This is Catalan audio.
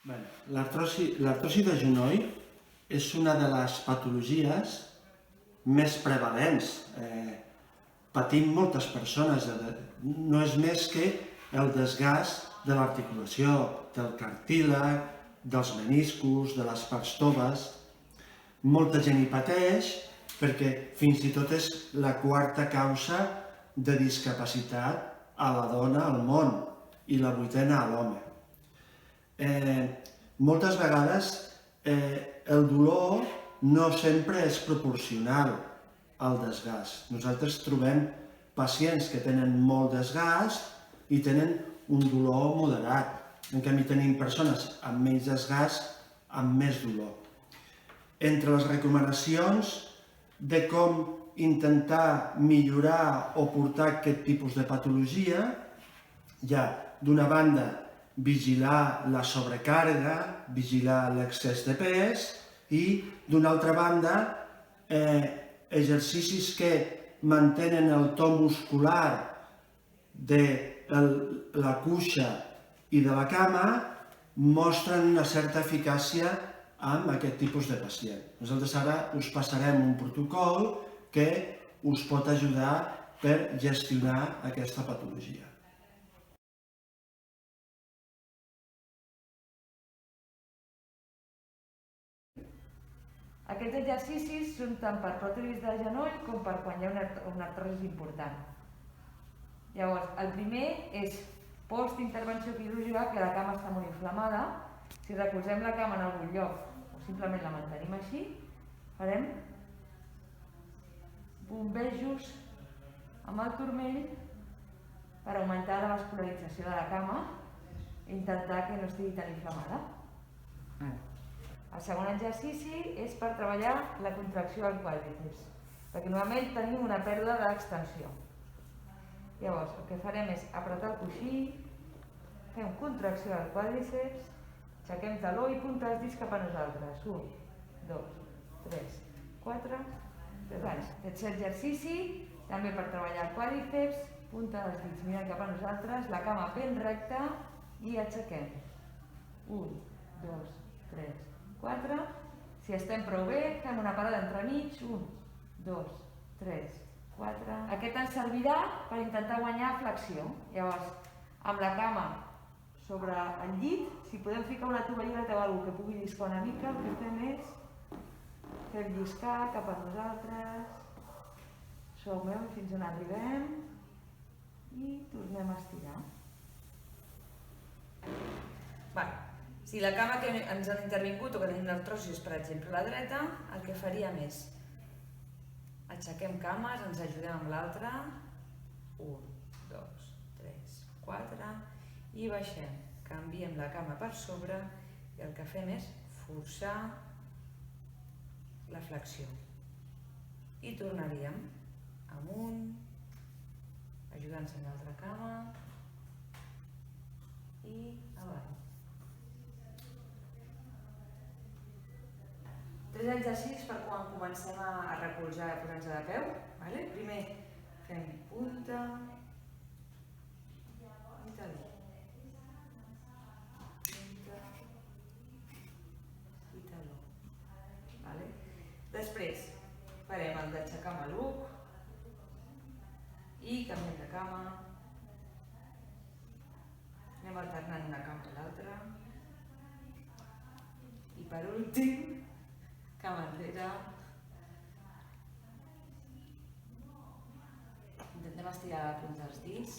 L'artrosi de genoll és una de les patologies més prevalents. Patim moltes persones. No és més que el desgast de l'articulació, del cartílag, dels meniscus, de les parts toves. Molta gent hi pateix perquè fins i tot és la quarta causa de discapacitat a la dona al món i la 8a a l'home. Moltes vegades el dolor no sempre és proporcional al desgast. Nosaltres trobem pacients que tenen molt desgast i tenen un dolor moderat. En canvi, tenim persones amb menys desgast, amb més dolor. Entre les recomanacions de com intentar millorar o portar aquest tipus de patologia, hi ha, d'una banda, vigilar la sobrecàrrega, vigilar l'excés de pes i, d'una altra banda, exercicis que mantenen el to muscular de la cuixa i de la cama mostren una certa eficàcia amb aquest tipus de pacient. Nosaltres ara us passarem un protocol que us pot ajudar per gestionar aquesta patologia. Aquests exercicis són tant per pròtesis de genoll com per quan hi ha una artrosi important. Llavors, el primer és post-intervenció quirúrgica, que la cama està molt inflamada. Si recolzem la cama en algun lloc o simplement la mantenim així, farem bombejos amb el turmell per augmentar la vascularització de la cama i intentar que no estigui tan inflamada. El segon exercici és per treballar la contracció del quàdriceps, perquè normalment tenim una pèrdua d'extensió. Llavors, el que farem és apretar el coixí, fem contracció del quàdriceps, aixequem taló i punta els dits cap a nosaltres. 1, 2, 3, 4... Aquest exercici també per treballar el quàdriceps, punta els dits mirant cap a nosaltres, la cama ben recta i aixequem. 1, 2, 3, 4. Si estem prou bé, fem una parada entremig. 1, 2, 3, 4. Aquest ens servirà per intentar guanyar flexió. Llavors, amb la cama sobre el llit, si podem ficar una tovalleta o alguna cosa que pugui lliscar una mica, el que fem és fer lliscar cap a nosaltres, sumem fins on arribem i tornem a estirar. Si la cama que ens han intervingut o que tenim l'artrosi és, per exemple, la dreta, el que faríem és aixequem cames, ens ajudem amb l'altra, 1, 2, 3, 4, i baixem. Canviem la cama per sobre i el que fem és forçar la flexió. I tornaríem amunt, ajudant-se amb l'altra cama i avall. 3 exercicis per quan comencem a recolzar i a posar-nos de peu. Primer fem punta i taló. Punta i taló. Després farem el d'aixecar maluc i canviem de cama. Anem alternant una cama a l'altra. I per últim, cama enrere. Intentem estirar la punta dels dits.